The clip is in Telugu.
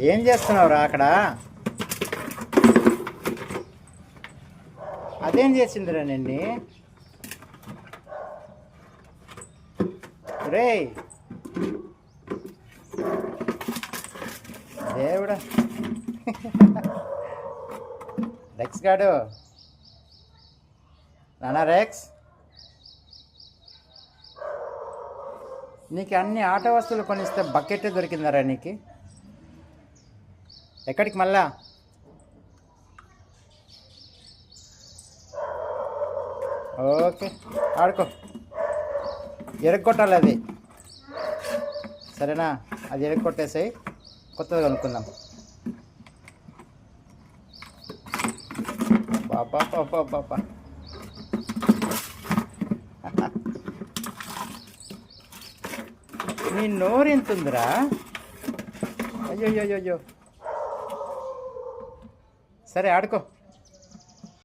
ఏం చేస్తున్నావురా అక్కడ? అదేం చేసిందిరా నిన్ని? రే దేవుడా! రెక్స్ గాడు, నానా రెక్స్, నీకు అన్ని ఆట వస్తువులు కొనిస్తే బకెట్ దొరికిందరా నీకు? ఎక్కడికి మళ్ళా? ఓకే, ఆడుకో. ఎరగొట్టాలి అది, సరేనా? అది ఎరగొట్టేసాయి, కొత్తది కొనుక్కుందాం. బాబా బాబా బాబా, నీ నోరు ఎంత ఉందిరా? అయ్యో అయ్యో అయ్యో, సరే ఆడుకో.